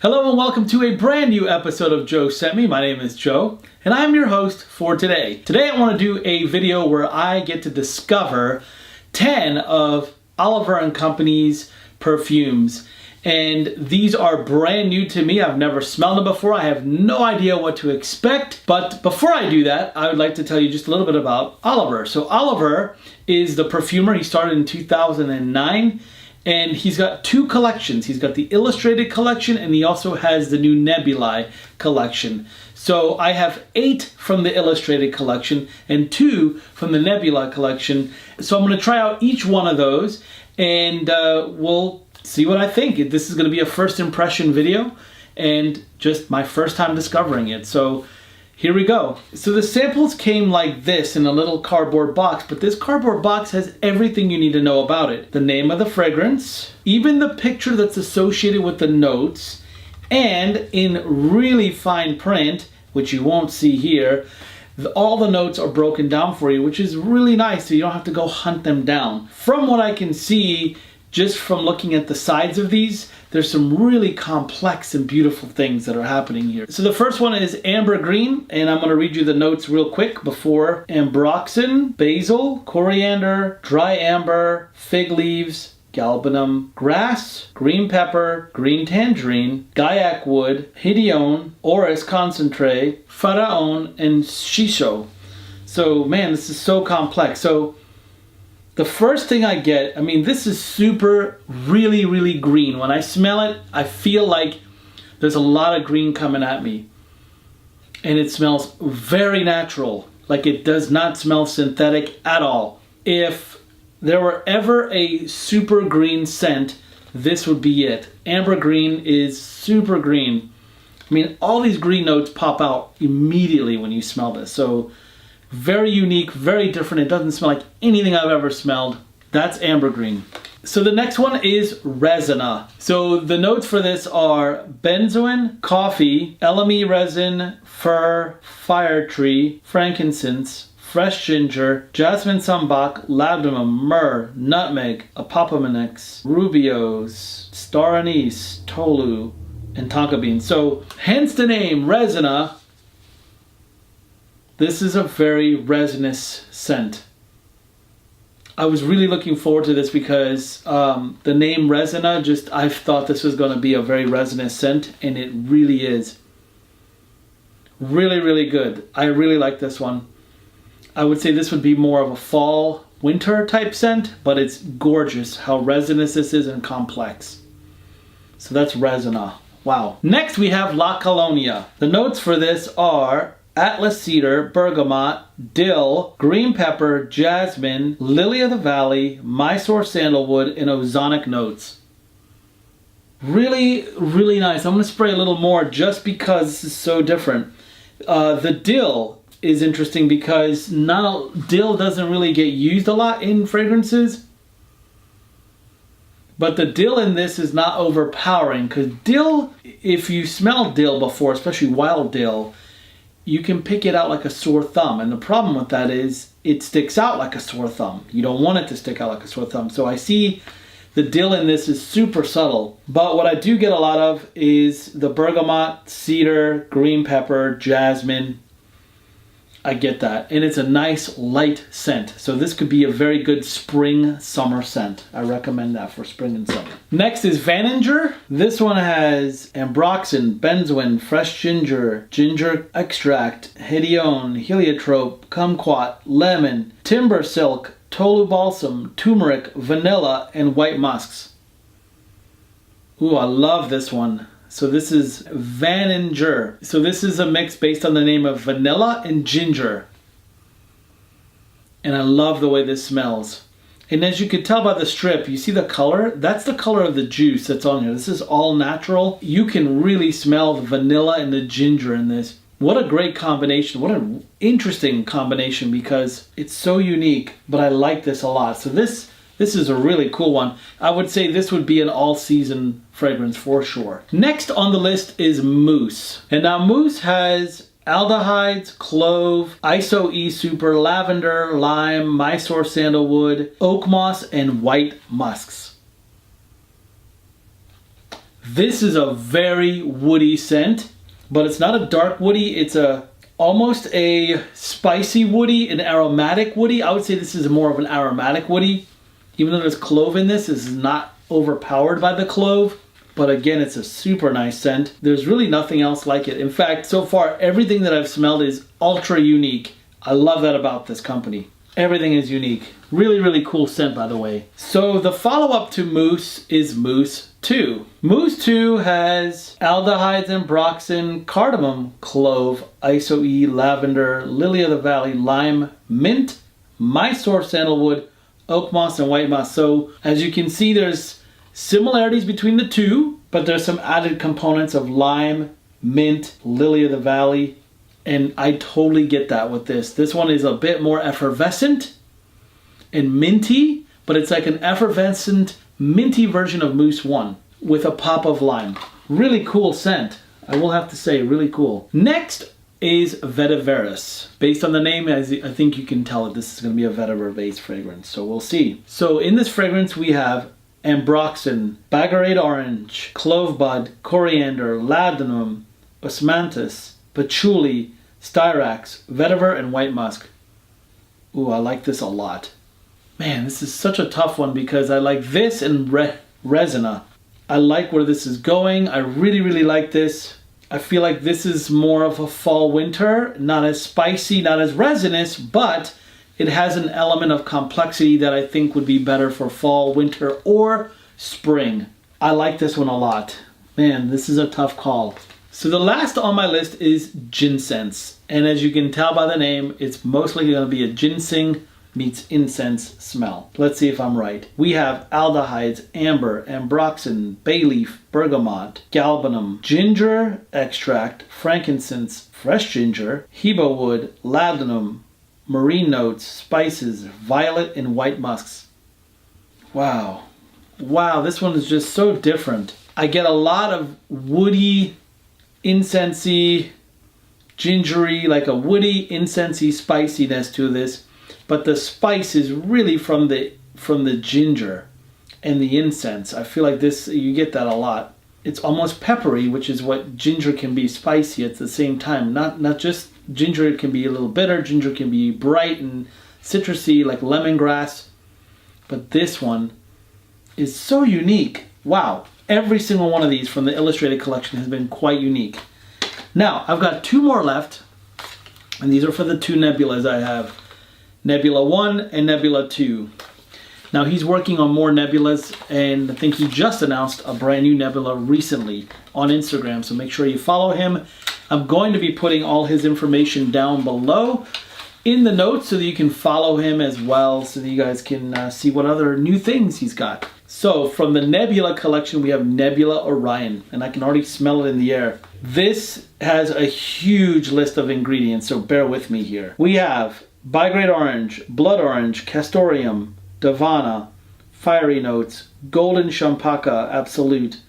Hello and welcome to a brand new episode of JoeScentMe. My name is Joe and I'm your host for today. Today I want to do a video where I get to discover 10 of Oliver & Company's perfumes. And these are brand new to me. I've never smelled them before. I have no idea what to expect. But before I do that, I would like to tell you just a little bit about Oliver. So Oliver is the perfumer. He started in 2009. And he's got two collections. He's got the Illustrated collection and he also has the new Nebula collection. So I have 8 from the Illustrated collection and 2 from the Nebula collection. So I'm going to try out each one of those and we'll see what I think. This is going to be a first impression video and just my first time discovering it. So here we go. So the samples came like this in a little cardboard box, but this cardboard box has everything you need to know about it. The name of the fragrance, even the picture that's associated with the notes, and in really fine print, which you won't see here, all the notes are broken down for you, which is really nice, so you don't have to go hunt them down. From what I can see, just from looking at the sides of these, there's some really complex and beautiful things that are happening here. So the first one is amber green, and I'm going to read you the notes real quick before. Ambroxan, basil, coriander, dry amber, fig leaves, galbanum, grass, green pepper, green tangerine, gaiac wood, hidione, orris concentrate, faraon, and shisho. So man, this is so complex. So the first thing I get, I mean, this is really green. When I smell it, I feel like there's a lot of green coming at me. And it smells very natural. Like it does not smell synthetic at all. If there were ever a super green scent, this would be it. Amber green is super green. I mean, all these green notes pop out immediately when you smell this. So very unique, very different. It doesn't smell like anything I've ever smelled. That's amber green. So the next one is Resin. So the notes for this are benzoin, coffee, LME resin, fir, fire tree, frankincense, fresh ginger, jasmine sambac, labdanum, myrrh, nutmeg, apophymex, rubiose, star anise, tolu, and tonka bean. So hence the name Resin. This is a very resinous scent. I was really looking forward to this because the name Resin, I thought this was going to be a very resinous scent, and it really is. Really good. I really like this one. I would say this would be more of a fall, winter type scent, but it's gorgeous how resinous this is and complex. So that's Resin. Wow. Next we have La Colonia. The notes for this are Atlas cedar, bergamot, dill, green pepper, jasmine, lily of the valley, Mysore sandalwood, and ozonic notes. Really nice. I'm going to spray a little more just because this is so different. The dill is interesting because dill doesn't really get used a lot in fragrances. But the dill in this is not overpowering because dill, if you smell dill before, especially wild dill, you can pick it out like a sore thumb. And the problem with that is it sticks out like a sore thumb. You don't want it to stick out like a sore thumb. So I see the dill in this is super subtle. But what I do get a lot of is the bergamot, cedar, green pepper, jasmine. I get that. And it's a nice light scent. So this could be a very good spring, summer scent. I recommend that for spring and summer. Next is Injure. This one has ambroxan, benzoin, fresh ginger, ginger extract, hidione, heliotrope, kumquat, lemon, timber silk, tolu balsam, turmeric, vanilla, and white musks. Ooh, I love this one. So this is Injure. So this is a mix based on the name of vanilla and ginger. And I love the way this smells. And as you can tell by the strip, you see the color? That's the color of the juice that's on here. This is all natural. You can really smell the vanilla and the ginger in this. What a great combination. What an interesting combination because it's so unique, but I like this a lot. So this is a really cool one. I would say this would be an all-season fragrance for sure. Next on the list is Mousse. And now Mousse has aldehydes, clove, iso-E super, lavender, lime, Mysore sandalwood, oak moss, and white musks. This is a very woody scent, but it's not a dark woody. It's almost a spicy woody, an aromatic woody. I would say this is more of an aromatic woody. Even though there's clove in this is not overpowered by the clove. But again, it's a super nice scent. There's really nothing else like it. In fact, so far, everything that I've smelled is ultra unique. I love that about this company. Everything is unique. Really, really cool scent, by the way. So the follow-up to Mousse is Mousse 2. Mousse 2 has aldehydes, ambroxan, cardamom, clove, iso-E, lavender, lily of the valley, lime, mint, Mysore sandalwood, oak moss, and white moss. So as you can see, there's similarities between the two, but there's some added components of lime, mint, lily of the valley, and I totally get that with this. This one is a bit more effervescent and minty, but it's like an effervescent, minty version of Mousse 1 with a pop of lime. Really cool scent. I will have to say, really cool. Next is Vetiver. Based on the name, I think you can tell that this is going to be a vetiver-based fragrance, so we'll see. So in this fragrance, we have ambroxan, bagarade orange, clove bud, coriander, laudanum, osmanthus, patchouli, styrax, vetiver, and white musk. Ooh, I like this a lot. Man, this is such a tough one because I like this and Resin. I like where this is going. I really, really like this. I feel like this is more of a fall winter, not as spicy, not as resinous, but it has an element of complexity that I think would be better for fall, winter, or spring. I like this one a lot. Man, this is a tough call. So the last on my list is Jin Sense. And as you can tell by the name, it's mostly going to be a ginseng meets incense smell. Let's see if I'm right. We have aldehydes, amber, ambroxan, bay leaf, bergamot, galbanum, ginger extract, frankincense, fresh ginger, hebo wood, laudanum, marine notes, spices, violet, and white musks. Wow. Wow, this one is just so different. I get a lot of woody, incensey, gingery, like a woody, incensey spiciness to this. But the spice is really from the ginger and the incense. I feel like this, you get that a lot. It's almost peppery, which is what ginger can be spicy at the same time. Not just ginger, it can be a little bitter. Ginger can be bright and citrusy like lemongrass. But this one is so unique. Wow. Every single one of these from the Illustrated collection has been quite unique. Now, I've got two more left. And these are for the two nebulas I have. Nebula 1 and Nebula 2. Now he's working on more nebulas, and I think he just announced a brand new nebula recently on Instagram, so make sure you follow him. I'm going to be putting all his information down below in the notes so that you can follow him as well, so that you guys can see what other new things he's got. So from the Nebula collection, we have Nebula Orion, and I can already smell it in the air. This has a huge list of ingredients, so bear with me here. We have Bigrade orange, blood orange, castoreum, davana, fiery notes, golden champaka absolute,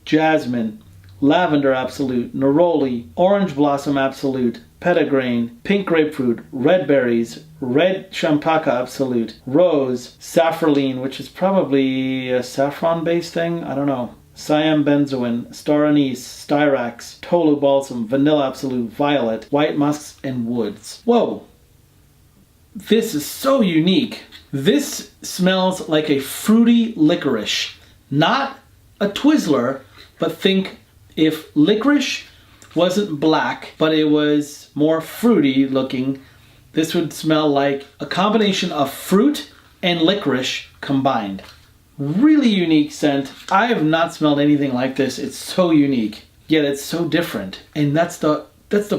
jasmine, lavender absolute, neroli, orange blossom absolute, petitgrain, pink grapefruit, red berries, red champaka absolute, rose, saffroline, which is probably a saffron-based thing, I don't know. Siam benzoin, star anise, styrax, tolu balsam, vanilla absolute, violet, white musks, and woods. Whoa! This is so unique. This smells like a fruity licorice. Not a Twizzler, but think if licorice wasn't black, but it was more fruity looking, this would smell like a combination of fruit and licorice combined. Really unique scent. I have not smelled anything like this. It's so unique, yet it's so different. And that's the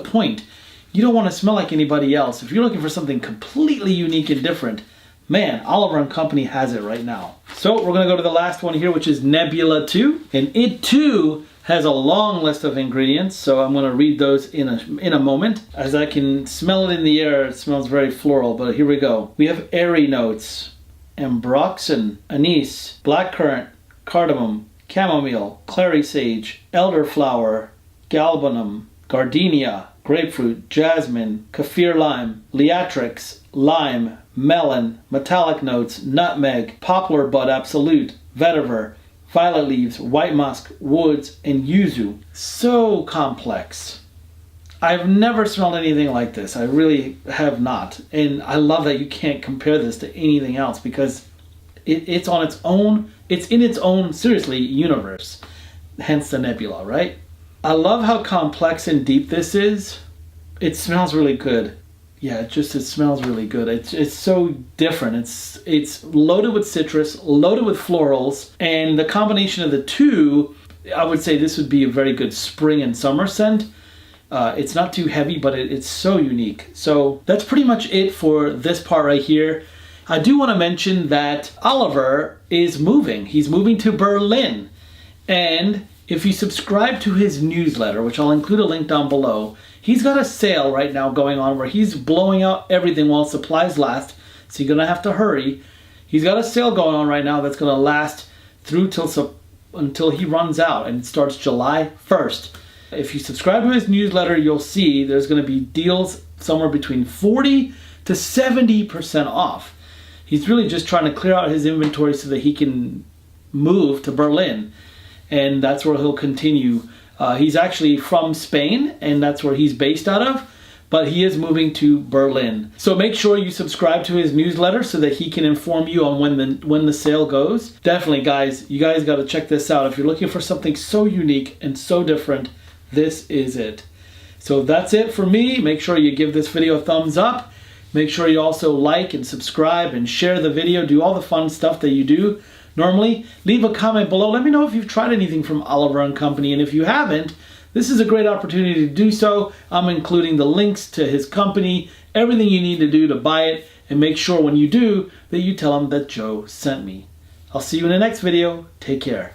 point. You don't want to smell like anybody else. If you're looking for something completely unique and different, man, Oliver & Company has it right now. So we're going to go to the last one here, which is Nebula 2. And it too has a long list of ingredients, so I'm going to read those in a moment. As I can smell it in the air, it smells very floral, but here we go. We have airy notes, ambroxan, anise, blackcurrant, cardamom, chamomile, clary sage, elderflower, galbanum, gardenia, grapefruit, jasmine, kaffir lime, liatrix, lime, melon, metallic notes, nutmeg, poplar bud absolute, vetiver, violet leaves, white musk, woods, and yuzu. So complex. I've never smelled anything like this. I really have not. And I love that you can't compare this to anything else because it's on its own, it's in its own, seriously, universe. Hence the Nebula, right? I love how complex and deep this is. It smells really good. Yeah, it smells really good. It's so different. It's loaded with citrus, loaded with florals, and the combination of the two, I would say this would be a very good spring and summer scent. It's not too heavy, but it's so unique. So that's pretty much it for this part right here. I do want to mention that Oliver is moving. He's moving to Berlin. And if you subscribe to his newsletter, which I'll include a link down below, he's got a sale right now going on where he's blowing out everything while supplies last. So you're going to have to hurry. He's got a sale going on right now that's going to last through until he runs out, and it starts July 1st. If you subscribe to his newsletter, you'll see there's going to be deals somewhere between 40 to 70% off. He's really just trying to clear out his inventory so that he can move to Berlin. And that's where he'll continue. He's actually from Spain, and that's where he's based out of. But he is moving to Berlin. So make sure you subscribe to his newsletter so that he can inform you on when the sale goes. Definitely, guys, you guys got to check this out. If you're looking for something so unique and so different, this is it. So that's it for me. Make sure you give this video a thumbs up. Make sure you also like and subscribe and share the video. Do all the fun stuff that you do normally. Leave a comment below. Let me know if you've tried anything from Oliver & Company. And if you haven't, this is a great opportunity to do so. I'm including the links to his company, everything you need to do to buy it. And make sure when you do that you tell him that Joe sent me. I'll see you in the next video. Take care.